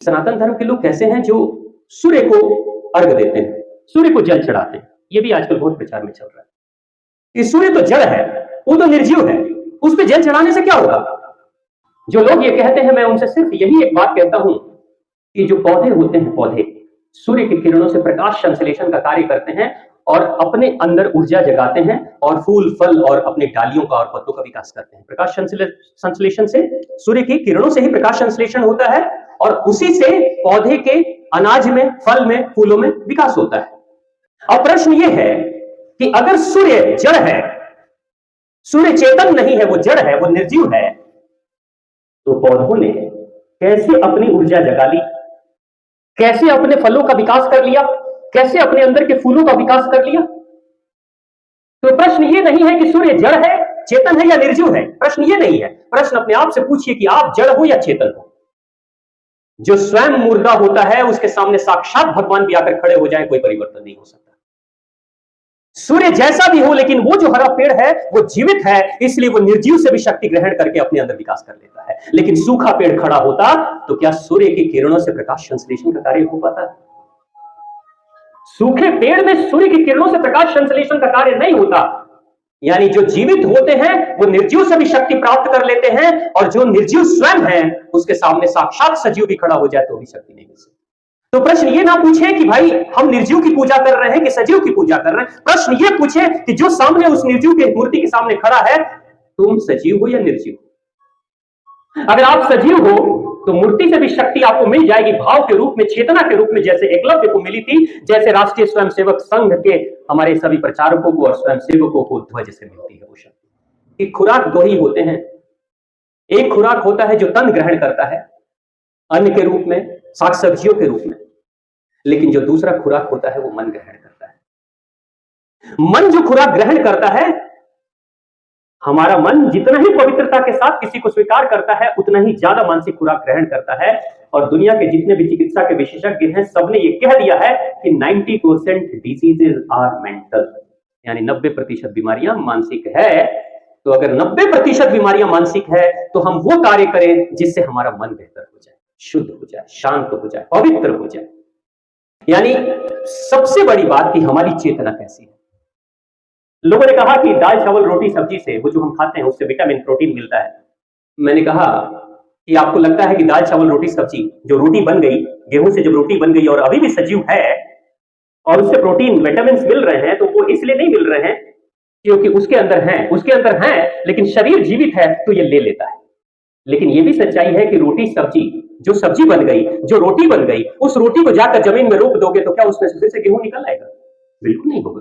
सनातन धर्म के लोग कैसे हैं जो सूर्य को अर्घ देते हैं, सूर्य को जल चढ़ाते हैं। ये भी आजकल बहुत प्रचार में चल रहा है कि सूर्य तो जड़ है, वो तो निर्जीव है, उस पर जल चढ़ाने से क्या होगा। जो लोग ये कहते हैं, मैं उनसे सिर्फ यही एक बात कहता हूं कि जो पौधे होते हैं, पौधे सूर्य की किरणों से प्रकाश संश्लेषण का कार्य करते हैं और अपने अंदर ऊर्जा जगाते हैं और फूल फल और अपने डालियों का और पत्तों का विकास करते हैं। प्रकाश संश्लेषण से, सूर्य की किरणों से ही प्रकाश संश्लेषण होता है और उसी से पौधे के अनाज में, फल में, फूलों में विकास होता है। अब प्रश्न यह है कि अगर सूर्य जड़ है, सूर्य चेतन नहीं है, वो जड़ है, वो निर्जीव है, तो पौधों ने कैसे अपनी ऊर्जा जगा ली, कैसे अपने फलों का विकास कर लिया, कैसे अपने अंदर के फूलों का विकास कर लिया। तो प्रश्न ये नहीं है कि सूर्य जड़ है, चेतन है या निर्जीव है। प्रश्न ये नहीं है। प्रश्न अपने आप से पूछिए कि आप जड़ हो या चेतन हो। जो स्वयं मुर्दा होता है, उसके सामने साक्षात भगवान भी आकर खड़े हो जाए, कोई परिवर्तन नहीं हो सकता। सूर्य जैसा भी हो, लेकिन वो जो हरा पेड़ है वो जीवित है, इसलिए वो निर्जीव से भी शक्ति ग्रहण करके अपने अंदर विकास कर लेता है। लेकिन सूखा पेड़ खड़ा होता तो क्या सूर्य की किरणों से प्रकाश संश्लेषण का कार्य हो पाता? सूखे पेड़ में सूर्य की किरणों से प्रकाश संश्लेषण का कार्य नहीं होता। यानी जो जीवित होते हैं वो निर्जीव से भी शक्ति प्राप्त कर लेते हैं, और जो निर्जीव स्वयं है उसके सामने साक्षात सजीव भी खड़ा हो जाए तो भी शक्ति नहीं मिल सकती। तो प्रश्न ये ना पूछे कि भाई हम निर्जीव की पूजा कर रहे हैं कि सजीव की पूजा कर रहे हैं। प्रश्न ये पूछे कि जो सामने उस निर्जीव की मूर्ति के सामने खड़ा है, तुम सजीव हो या निर्जीव? अगर आप सजीव हो तो मूर्ति से भी शक्ति आपको मिल जाएगी, भाव के रूप में, चेतना के रूप में, जैसे एकलव्य को मिली थी, जैसे राष्ट्रीय स्वयंसेवक संघ के हमारे सभी प्रचारकों को और स्वयंसेवकों को ध्वज से मिलती है वो शक्ति। एक खुराक दो ही होते हैं। एक खुराक होता है जो तन ग्रहण करता है अन्न के रूप में, साग सब्जियों के रूप में, लेकिन जो दूसरा खुराक होता है वो मन ग्रहण करता है। मन जो खुराक ग्रहण करता है, हमारा मन जितना ही पवित्रता के साथ किसी को स्वीकार करता है, उतना ही ज्यादा मानसिक खुराक ग्रहण करता है। और दुनिया के जितने भी चिकित्सा के विशेषज्ञ हैं, सबने ये कह दिया है कि 90% डिजीजेज आर मेंटल, यानी 90% बीमारियां मानसिक है। तो अगर 90% बीमारियां मानसिक है तो हम वो कार्य करें जिससे हमारा मन बेहतर हो जाए, शुद्ध हो जाए, शांत हो जाए, पवित्र हो जाए। यानी सबसे बड़ी बात कि हमारी चेतना कैसी है। लोगों ने कहा कि दाल चावल रोटी सब्जी से, वो जो हम खाते हैं उससे विटामिन प्रोटीन मिलता है। मैंने कहा कि आपको लगता है कि दाल चावल रोटी सब्जी, जो रोटी बन गई, गेहूं से जब रोटी बन गई और अभी भी सजीव है और उससे प्रोटीन विटामिन मिल रहे हैं, तो वो इसलिए नहीं मिल रहे हैं क्योंकि उसके अंदर हैं, लेकिन शरीर जीवित है तो ये ले लेता है। लेकिन ये भी सच्चाई है कि रोटी सब्जी, जो सब्जी बन गई, जो रोटी बन गई, उस रोटी को जाकर जमीन में रोप दोगे तो क्या उसमें से फिर से गेहूं निकल आएगा? बिल्कुल नहीं होगा,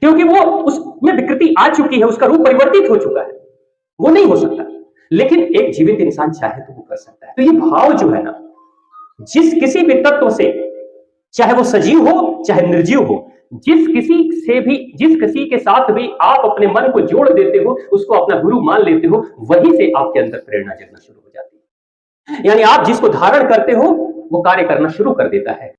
क्योंकि वो उसमें विकृति आ चुकी है, उसका रूप परिवर्तित हो चुका है, वो नहीं हो सकता। लेकिन एक जीवित इंसान चाहे तो वो कर सकता है। तो ये भाव जो है ना, जिस किसी भी तत्व से, चाहे वो सजीव हो चाहे निर्जीव हो, जिस किसी के साथ भी आप अपने मन को जोड़ देते हो, उसको अपना गुरु मान लेते हो, वहीं से आपके अंदर प्रेरणा जगना शुरू हो जाती है। यानी आप जिसको धारण करते हो वो कार्य करना शुरू कर देता है।